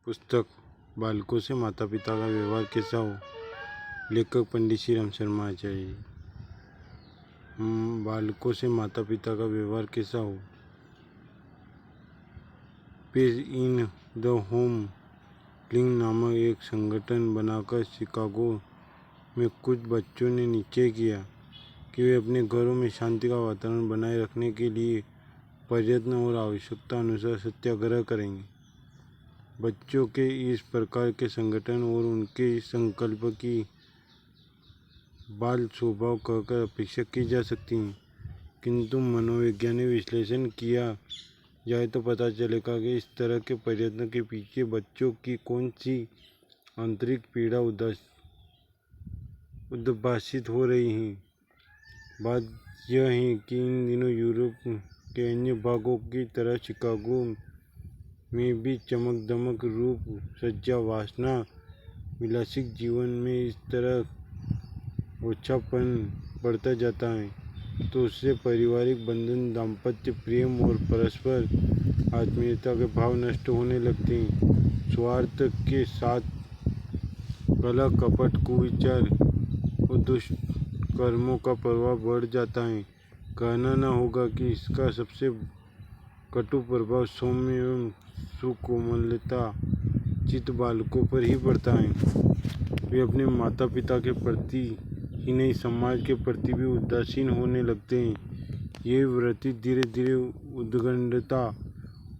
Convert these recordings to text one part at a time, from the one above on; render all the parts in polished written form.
पुस्तक बालकों से माता पिता का व्यवहार कैसा हो। लेखक पंडित श्री राम शर्मा आचार्य। बालकों से माता पिता का व्यवहार कैसा हो। Page in the home link नामक एक संगठन बनाकर शिकागो में कुछ बच्चों ने निश्चय किया कि वे अपने घरों में शांति का वातावरण बनाए रखने के लिए प्रयत्न और आवश्यकता अनुसार सत्याग्रह करेंगे। बच्चों के इस प्रकार के संगठन और उनके इस संकल्प की बाल स्वभाव कहकर अपेक्षा की जा सकती है, किंतु मनोवैज्ञानिक विश्लेषण किया जाए तो पता चलेगा कि इस तरह के प्रयत्न के पीछे बच्चों की कौन सी आंतरिक पीड़ा उद्भासित हो रही है। बात यह है कि इन दिनों यूरोप के अन्य भागों की तरह शिकागो में भी चमक दमक रूप सज्जा वासना विलासिक जीवन में इस तरह ओछापन बढ़ता जाता है तो उससे पारिवारिक बंधन, दाम्पत्य प्रेम और परस्पर आत्मीयता के भाव नष्ट होने लगते हैं। स्वार्थ के साथ कलह, कपट, कुविचार और दुष्कर्मों का प्रभाव बढ़ जाता है। कहना न होगा कि इसका सबसे कटु प्रभाव सौम्य एवं सुकोमलता चित्त बालकों पर ही पड़ता है। वे अपने माता पिता के प्रति ही नहीं, समाज के प्रति भी उदासीन होने लगते हैं। ये वृत्ति धीरे धीरे उद्दंडता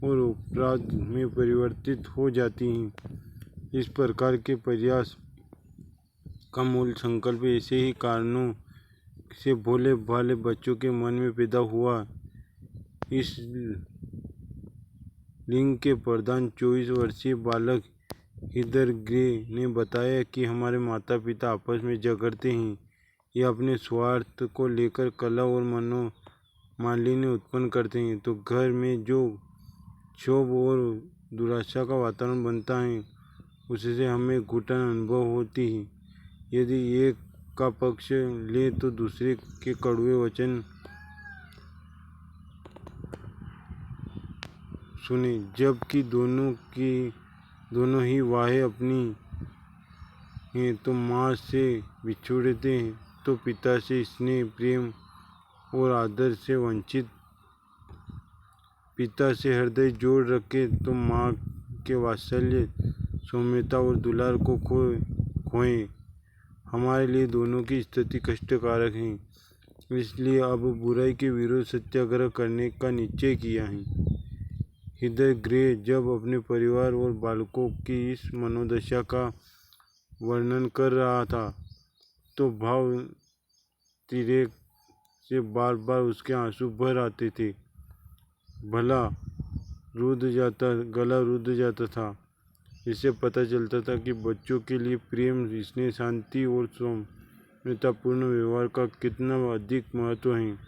और अपराध में परिवर्तित हो जाती है। इस प्रकार के प्रयास का मूल संकल्प ऐसे ही कारणों से भोले भाले बच्चों के मन में पैदा हुआ। इस लिंग के प्रधान 24 वर्षीय बालक हीदर ग्रे ने बताया कि हमारे माता पिता आपस में झगड़ते हैं या अपने स्वार्थ को लेकर कलह और मनोमालिन्य उत्पन्न करते हैं, तो घर में जो क्षोभ और दुराशा का वातावरण बनता है उससे हमें घुटन अनुभव होती है। यदि एक का पक्ष ले तो दूसरे के कड़वे वचन सुने, जबकि दोनों ही वाहें अपनी हैं तो माँ से बिछुड़ते हैं तो पिता से स्नेह, प्रेम और आदर से वंचित, पिता से हृदय जोड़ रखे तो माँ के वात्सल्य, सौम्यता और दुलार को खोएं। हमारे लिए दोनों की स्थिति कष्टकारक है। इसलिए अब बुराई के विरुद्ध सत्याग्रह करने का निश्चय किया है। हीदर ग्रे जब अपने परिवार और बालकों की इस मनोदशा का वर्णन कर रहा था तो भाव तिरेक से बार बार उसके आंसू भर आते थे। गला रुध जाता था। इससे पता चलता था कि बच्चों के लिए प्रेम, स्नेह, शांति और सौम्यतापूर्ण व्यवहार का कितना अधिक महत्व है।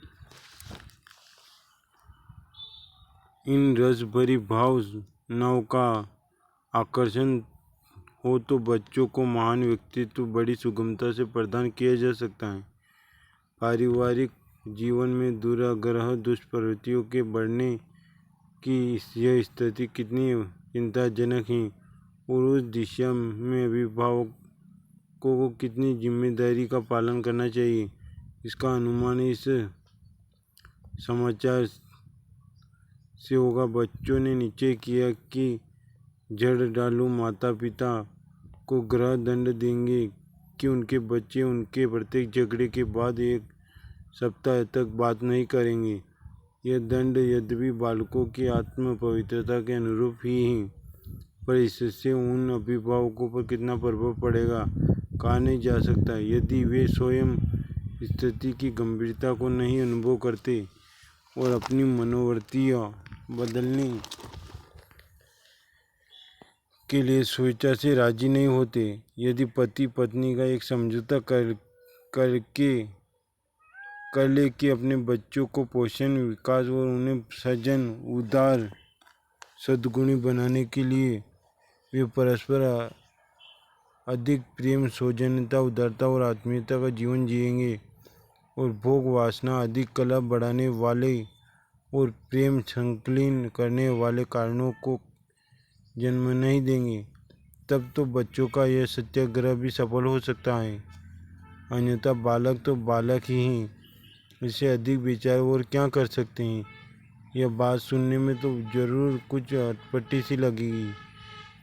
इन रसभरी भावनाओं का आकर्षण हो तो बच्चों को महान व्यक्तित्व बड़ी सुगमता से प्रदान किया जा सकता है। पारिवारिक जीवन में दुराग्रह, दुष्प्रवृत्तियों के बढ़ने की यह स्थिति कितनी चिंताजनक है और उस दिशा में अभिभावकों को कितनी जिम्मेदारी का पालन करना चाहिए, इसका अनुमान इस समाचार से होगा। बच्चों ने निश्चय किया कि जड़ालू माता पिता को गृह दंड देंगे कि उनके बच्चे उनके प्रत्येक झगड़े के बाद 1 सप्ताह तक बात नहीं करेंगे। यह दंड यद्यपि बालकों की आत्म पवित्रता के अनुरूप ही है, पर इससे उन अभिभावकों पर कितना प्रभाव पड़ेगा कहा नहीं जा सकता। यदि वे स्वयं स्थिति की गंभीरता को नहीं अनुभव करते और अपनी मनोवृत्तियाँ बदलने के लिए स्वेच्छा से राजी नहीं होते, यदि पति पत्नी का एक समझौता कर ले कि अपने बच्चों को पोषण, विकास और उन्हें सज्जन, उदार, सद्गुणी बनाने के लिए वे परस्पर अधिक प्रेम, सौजन्यता, उदारता और आत्मीयता का जीवन जिएंगे और भोग वासना, अधिक कलह बढ़ाने वाले और प्रेम संकलिन करने वाले कारणों को जन्म नहीं देंगे, तब तो बच्चों का यह सत्याग्रह भी सफल हो सकता है। अन्यथा बालक तो बालक ही हैं, इससे अधिक विचार और क्या कर सकते हैं। यह बात सुनने में तो जरूर कुछ अटपटी सी लगेगी।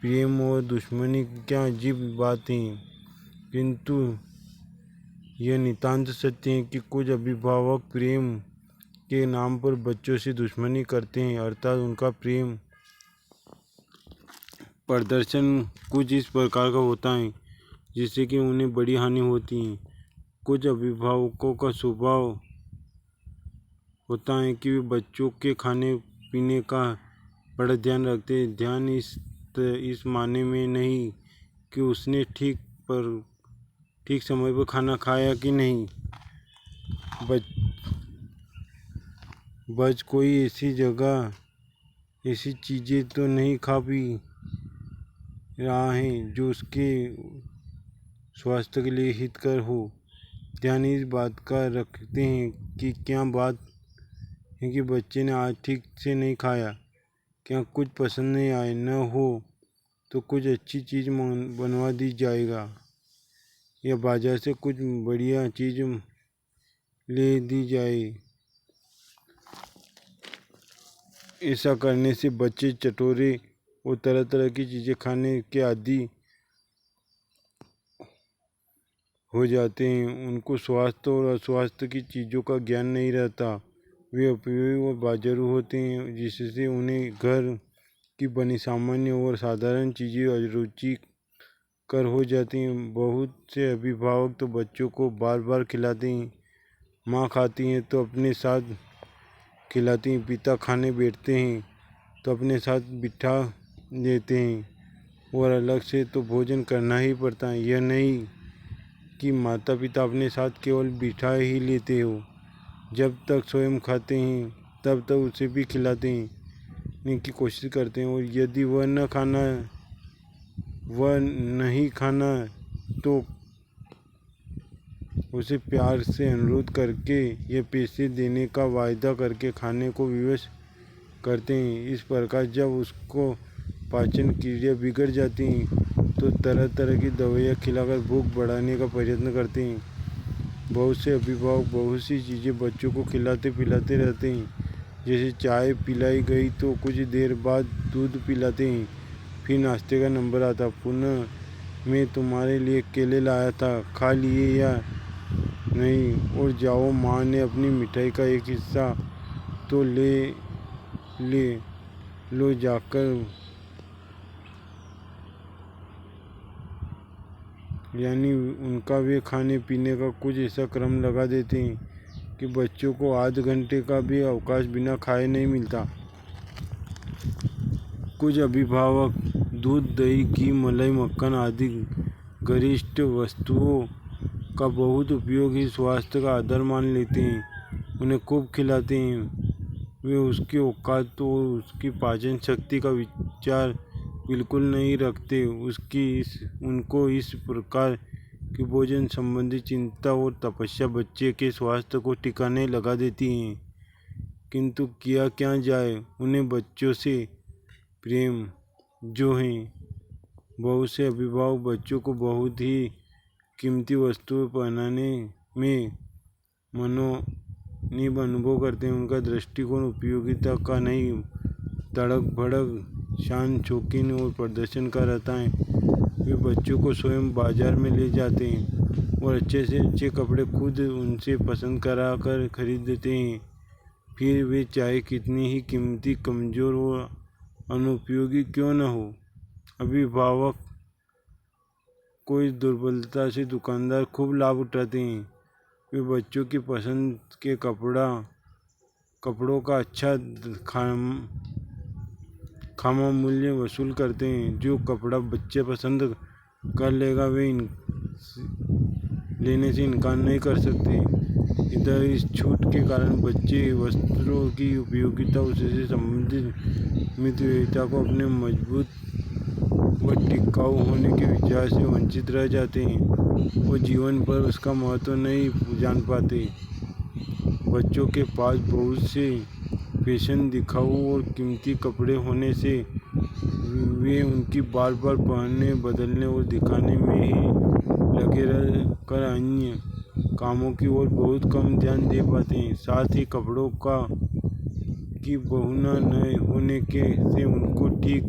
प्रेम और दुश्मनी क्या अजीब बात है, किंतु यह नितांत सत्य है कि कुछ अभिभावक प्रेम के नाम पर बच्चों से दुश्मनी करते हैं, अर्थात उनका प्रेम प्रदर्शन कुछ इस प्रकार का होता है जिससे कि उन्हें बड़ी हानि होती है। कुछ अभिभावकों का स्वभाव होता है कि वे बच्चों के खाने पीने का बड़ा ध्यान रखते हैं। ध्यान इस माने में नहीं कि उसने ठीक समय पर खाना खाया कि नहीं, बच कोई ऐसी जगह ऐसी चीज़ें तो नहीं खा पी रहा है जो उसके स्वास्थ्य के लिए हितकर हो। ध्यान इस बात का रखते हैं कि क्या बात है कि बच्चे ने आज ठीक से नहीं खाया, क्या कुछ पसंद नहीं आए, न हो तो कुछ अच्छी चीज़ बनवा दी जाएगा या बाजार से कुछ बढ़िया चीज़ ले दी जाए। ऐसा करने से बच्चे चटोरे और तरह तरह की चीज़ें खाने के आदी हो जाते हैं। उनको स्वास्थ्य और अस्वास्थ्य की चीज़ों का ज्ञान नहीं रहता। वे उपयोगी और बाजारू होते हैं, जिससे उन्हें घर की बनी सामान्य और साधारण चीज़ें अरुचिकर हो जाती हैं। बहुत से अभिभावक तो बच्चों को बार बार खिलाते हैं। माँ खाती हैं तो अपने साथ खिलाती हैं, पिता खाने बैठते हैं तो अपने साथ बिठा देते हैं और अलग से तो भोजन करना ही पड़ता है। यह नहीं कि माता पिता अपने साथ केवल बिठा ही लेते हो, जब तक स्वयं खाते हैं तब तक उसे भी खिलाते हैं की कोशिश करते हैं, और यदि वह नहीं खाना तो उसे प्यार से अनुरोध करके या पैसे देने का वायदा करके खाने को विवश करते हैं। इस प्रकार जब उसको पाचन क्रिया बिगड़ जाती है तो तरह तरह की दवाइयाँ खिलाकर भूख बढ़ाने का प्रयत्न करते हैं। बहुत से अभिभावक बहुत सी चीज़ें बच्चों को खिलाते पिलाते रहते हैं। जैसे चाय पिलाई गई तो कुछ देर बाद दूध पिलाते हैं, फिर नाश्ते का नंबर आता, पुनः मैं तुम्हारे लिए केले लाया था, खा लिए या नहीं, और जाओ माँ ने अपनी मिठाई का एक हिस्सा तो ले लो जाकर। यानी उनका वे खाने पीने का कुछ ऐसा क्रम लगा देते हैं कि बच्चों को आध घंटे का भी अवकाश बिना खाए नहीं मिलता। कुछ अभिभावक दूध दही घी मलाई मक्खन आदि गरिष्ठ वस्तुओं का बहुत उपयोग ही स्वास्थ्य का आधार मान लेते हैं, उन्हें खूब खिलाते हैं। वे उसकी औकात और उसकी पाचन शक्ति का विचार बिल्कुल नहीं रखते। उनको इस प्रकार की भोजन संबंधी चिंता और तपस्या बच्चे के स्वास्थ्य को ठिकाने लगा देती हैं। किंतु किया क्या जाए, उन्हें बच्चों से प्रेम जो है। बहुत से अभिभावक बच्चों को बहुत ही कीमती वस्तुएं पहनाने में मनोनिब अनुभव करते हैं। उनका दृष्टिकोण उपयोगिता का नहीं, तड़क भड़क शान शौकीन और प्रदर्शन का रहता है। वे बच्चों को स्वयं बाजार में ले जाते हैं और अच्छे से अच्छे कपड़े खुद उनसे पसंद करा कर खरीदते हैं। फिर वे चाहे कितनी ही कीमती, कमज़ोर और अनुपयोगी क्यों न हो, अभिभावक कोई दुर्बलता से दुकानदार खूब लाभ उठाते हैं। वे बच्चों की पसंद के कपड़ों का अच्छा खामा मूल्य वसूल करते हैं। जो कपड़ा बच्चे पसंद कर लेगा वे लेने से इनकार नहीं कर सकते। इधर इस छूट के कारण बच्चे वस्त्रों की उपयोगिता उससे संबंधित मितव्ययिता को अपने मजबूत व टिकाऊ होने के विचार से वंचित रह जाते हैं और जीवन पर उसका महत्व नहीं जान पाते। बच्चों के पास बहुत से फैशन दिखाऊ और कीमती कपड़े होने से वे उनकी बार बार पहनने, बदलने और दिखाने में ही लगे रह कर अन्य कामों की ओर बहुत कम ध्यान दे पाते हैं। साथ ही कपड़ों की बहुना न होने से उनको ठीक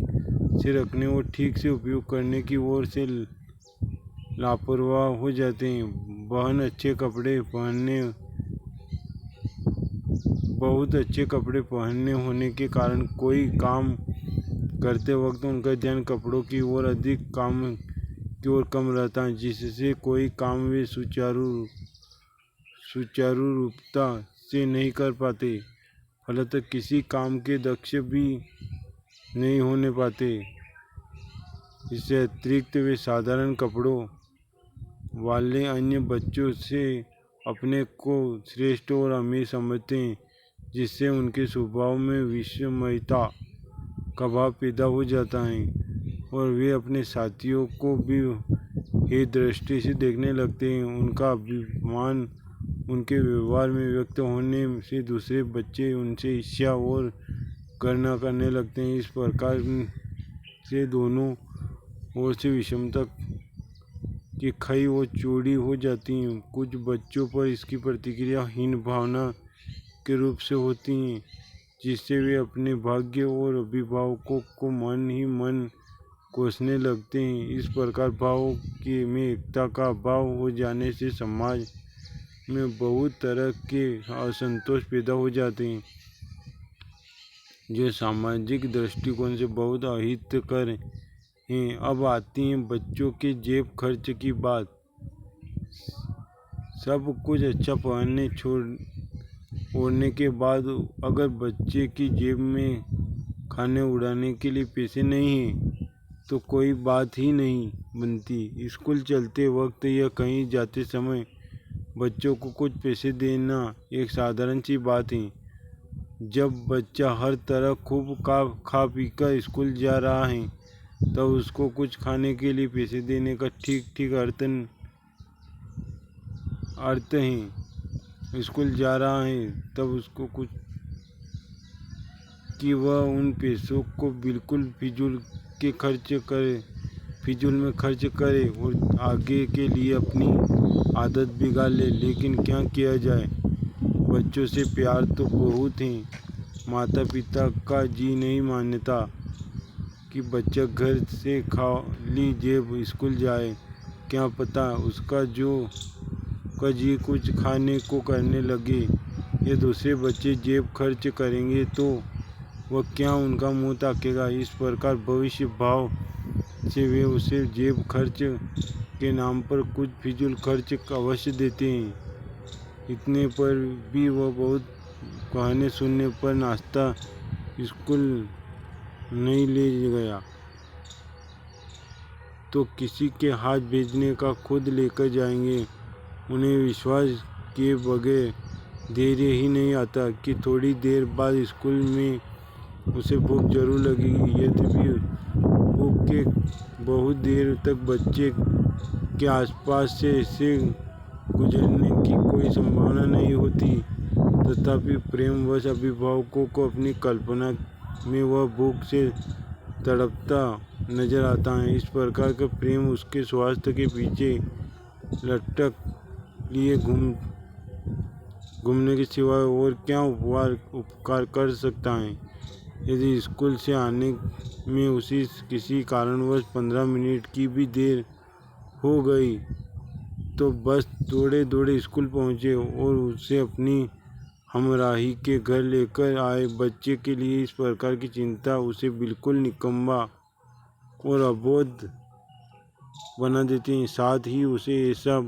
से रखने और ठीक से उपयोग करने की ओर से लापरवाह हो जाते हैं। बहुत अच्छे कपड़े पहनने होने के कारण कोई काम करते वक्त उनका ध्यान कपड़ों की ओर अधिक काम की ओर कम रहता है, जिससे कोई काम वे सुचारू रूपता से नहीं कर पाते, फलतः किसी काम के दक्ष भी नहीं होने पाते। इससे अतिरिक्त वे साधारण कपड़ों वाले अन्य बच्चों से अपने को श्रेष्ठ और अमीर समझते हैं, जिससे उनके स्वभाव में विषमता का भाव पैदा हो जाता है और वे अपने साथियों को भी हे दृष्टि से देखने लगते हैं। उनका अभिमान उनके व्यवहार में व्यक्त होने से दूसरे बच्चे उनसे ईर्ष्या और घृणा करने लगते हैं। इस प्रकार से दोनों ओर से विषमता की खाई और चौड़ी हो जाती है। कुछ बच्चों पर इसकी प्रतिक्रिया हीन भावना के रूप से होती है, जिससे वे अपने भाग्य और अभिभावकों को मन ही मन कोसने लगते हैं। इस प्रकार भावों में एकता का अभाव हो जाने से समाज में बहुत तरह के असंतोष पैदा हो जाते हैं, जो सामाजिक दृष्टिकोण से बहुत अहितकर हैं। अब आती है बच्चों के जेब खर्च की बात। सब कुछ अच्छा पहनने ओढ़ने के बाद अगर बच्चे की जेब में खाने उड़ाने के लिए पैसे नहीं हैं तो कोई बात ही नहीं बनती। स्कूल चलते वक्त या कहीं जाते समय बच्चों को कुछ पैसे देना एक साधारण सी बात है। जब बच्चा हर तरह खूब खा पी कर स्कूल जा रहा है तब उसको कुछ खाने के लिए पैसे देने का ठीक अर्थ है। स्कूल जा रहा है तब उसको कुछ कि वह उन पैसों को बिल्कुल फिजूल में खर्च करे और आगे के लिए अपनी आदत बिगाड़ ले। लेकिन क्या किया जाए, बच्चों से प्यार तो बहुत है, माता पिता का जी नहीं मानता कि बच्चा घर से खाली जेब स्कूल जाए। क्या पता उसका जी कुछ खाने को करने लगे या दूसरे बच्चे जेब खर्च करेंगे तो वह क्या उनका मुंह ताकेगा। इस प्रकार भविष्य भाव से वे उसे जेब खर्च के नाम पर कुछ फिजूल खर्च अवश्य देते हैं। इतने पर भी वह बहुत कहने सुनने पर नाश्ता स्कूल नहीं ले गया तो किसी के हाथ भेजने का खुद लेकर जाएंगे। उन्हें विश्वास किए बगैर धैर्य ही नहीं आता कि थोड़ी देर बाद स्कूल में उसे भूख जरूर लगेगी। यद्यपि भूख के बहुत देर तक बच्चे के आसपास से ऐसे गुजरने की कोई संभावना नहीं होती, तथापि प्रेमवश अभिभावकों को अपनी कल्पना में वह भूख से तड़पता नजर आता है। इस प्रकार का प्रेम उसके स्वास्थ्य के पीछे लटक लिए घूमने के सिवाय और क्या उपकार कर सकता है। यदि स्कूल से आने में उसी किसी कारणवश 15 मिनट की भी देर हो गई तो बस दौड़े दौड़े स्कूल पहुंचे और उसे अपनी हमराही के घर लेकर आए। बच्चे के लिए इस प्रकार की चिंता उसे बिल्कुल निकम्मा और अबोध बना देती है। साथ ही उसे ऐसा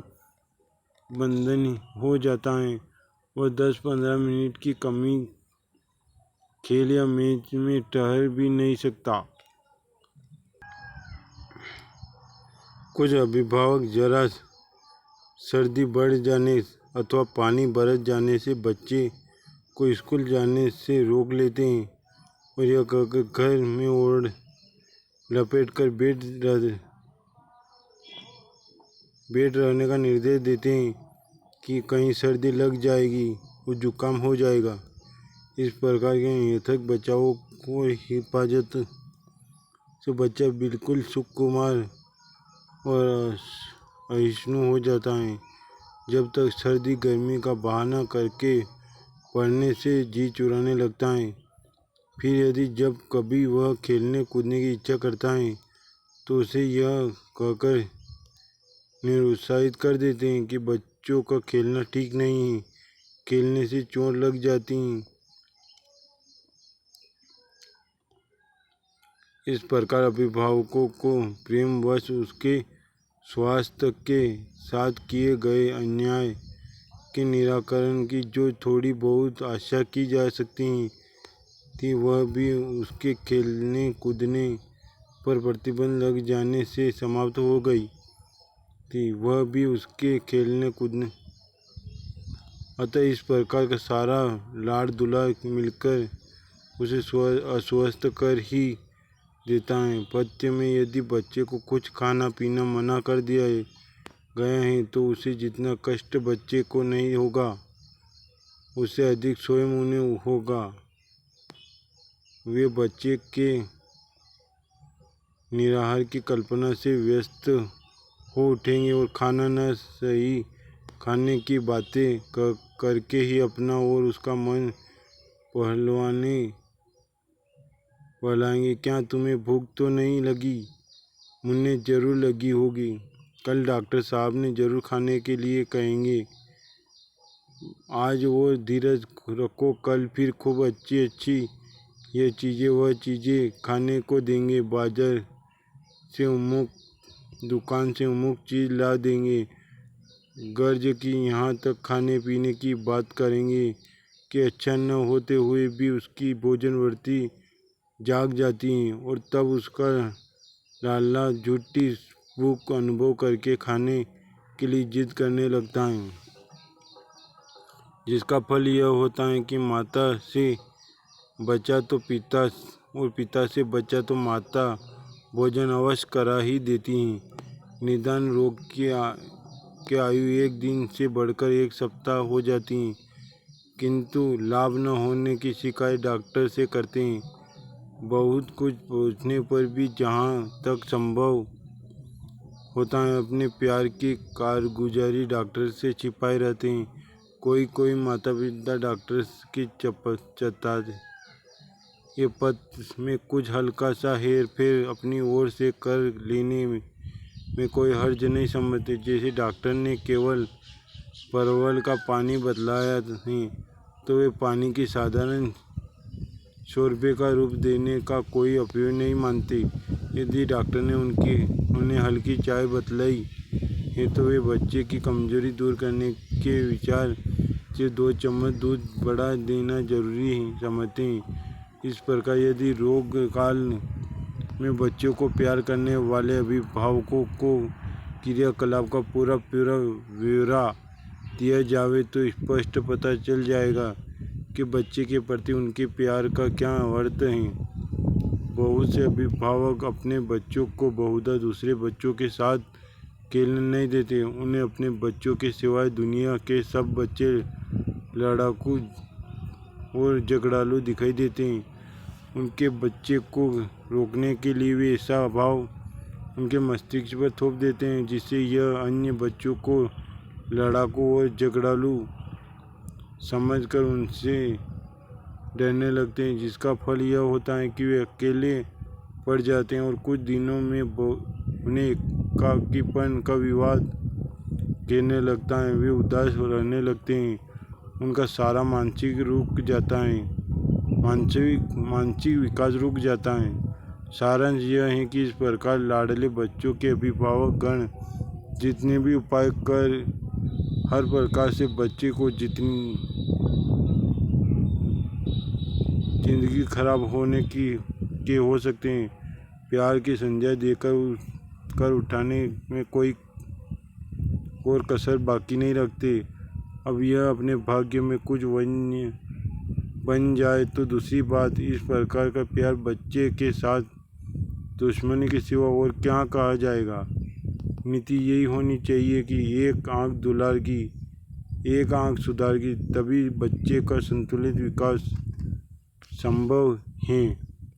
बंधन हो जाता है वह 10-15 मिनट की कमी खेल या मैच में ठहर भी नहीं सकता। कुछ अभिभावक जरा सर्दी बढ़ जाने अथवा पानी बरस जाने से बच्चे को स्कूल जाने से रोक लेते हैं और यह कहकर घर में ओढ़ लपेट कर बैठ रहने का निर्देश देते हैं कि कहीं सर्दी लग जाएगी और जुकाम हो जाएगा। इस प्रकार के अनैतिक बचाव और हिफाजत तो बच्चा बिल्कुल सुकुमार और अहिष्णु हो जाता है। जब तक सर्दी गर्मी का बहाना करके पढ़ने से जी चुराने लगता है। फिर यदि जब कभी वह खेलने कूदने की इच्छा करता है तो उसे यह कहकर निरुत्साहित कर देते हैं कि बच्चों का खेलना ठीक नहीं है, खेलने से चोट लग जाती है। इस प्रकार अभिभावकों को प्रेमवश उसके स्वास्थ्य के साथ किए गए अन्याय के निराकरण की जो थोड़ी बहुत आशा की जा सकती थी, वह भी उसके खेलने कूदने पर प्रतिबंध लग जाने से समाप्त हो गई थी। वह भी उसके खेलने कूदने अतः इस प्रकार का सारा लाड़ दुलार मिलकर उसे अस्वस्थ कर ही देता है। पथ्य में यदि बच्चे को कुछ खाना पीना मना कर दिया गया है तो उसे जितना कष्ट बच्चे को नहीं होगा, उससे अधिक स्वयं उन्हें होगा। वे बच्चे के निराहार की कल्पना से व्यस्त हो उठेंगे और खाना न सही खाने की बातें करके ही अपना और उसका मन बहलाएंगे। क्या तुम्हें भूख तो नहीं लगी? मुन्ने जरूर लगी होगी, कल डॉक्टर साहब ने जरूर खाने के लिए कहेंगे। आज और धीरज रखो, कल फिर खूब अच्छी अच्छी ये चीज़ें वह चीज़ें खाने को देंगे। बाजार से अमुक दुकान से अमुक चीज़ ला देंगे। गर्ज की यहाँ तक खाने पीने की बात करेंगे कि अच्छा न होते हुए भी उसकी भोजन वृत्ति जाग जाती है और तब उसका लाला झूठी भूख अनुभव करके खाने के लिए जिद करने लगता है, जिसका फल यह होता है कि माता से बचा तो पिता और पिता से बचा तो माता भोजन अवश्य करा ही देती हैं। निदान रोग की आयु एक दिन से बढ़कर एक सप्ताह हो जाती है, किंतु लाभ न होने की शिकायत डॉक्टर से करते हैं। बहुत कुछ पूछने पर भी जहाँ तक संभव होता है अपने प्यार की कारगुजारी डॉक्टर से छिपाए रहते हैं। कोई माता पिता डॉक्टर की ये पथ में कुछ हल्का सा हेर फेर अपनी ओर से कर लेने में कोई हर्ज नहीं समझते। जैसे डॉक्टर ने केवल परवल का पानी बदलाया है तो वे पानी की साधारण शोरबे का रूप देने का कोई उपयोग नहीं मानते। यदि डॉक्टर ने उन्हें हल्की चाय बतलाई है तो वे बच्चे की कमजोरी दूर करने के विचार से 2 चम्मच दूध बढ़ा देना जरूरी समझते हैं। इस प्रकार यदि रोग काल में बच्चों को प्यार करने वाले अभिभावकों को क्रियाकलाप का पूरा ब्यौरा दिया जावे तो स्पष्ट पता चल जाएगा कि बच्चे के प्रति उनके प्यार का क्या अर्थ है। बहुत से अभिभावक अपने बच्चों को बहुधा दूसरे बच्चों के साथ खेलने नहीं देते। उन्हें अपने बच्चों के सिवाय दुनिया के सब बच्चे लड़ाकू और झगड़ालू दिखाई देते हैं। उनके बच्चे को रोकने के लिए वे ऐसा भाव उनके मस्तिष्क पर थोप देते हैं जिससे यह अन्य बच्चों को लड़ाकू और झगड़ालू समझकर उनसे डरने लगते हैं, जिसका फल यह होता है कि वे अकेले पड़ जाते हैं और कुछ दिनों में उन्हें एकाकीपन का विवाद घेरने लगता है। वे उदास रहने लगते हैं, उनका सारा मानसिक विकास रुक जाता है। सारांश यह है कि इस प्रकार लाडले बच्चों के अभिभावक गण जितने भी उपाय कर हर प्रकार से बच्चे को जिंदगी खराब होने के हो सकते हैं, प्यार की संज्ञा देकर उठाने में कोई और कसर बाकी नहीं रखते। अब यह अपने भाग्य में कुछ बन जाए तो दूसरी बात। इस प्रकार का प्यार बच्चे के साथ दुश्मनी के सिवा और क्या कहा जाएगा। नीति यही होनी चाहिए कि एक आंख दुलार की, एक आंख सुधार की, तभी बच्चे का संतुलित विकास संभव है।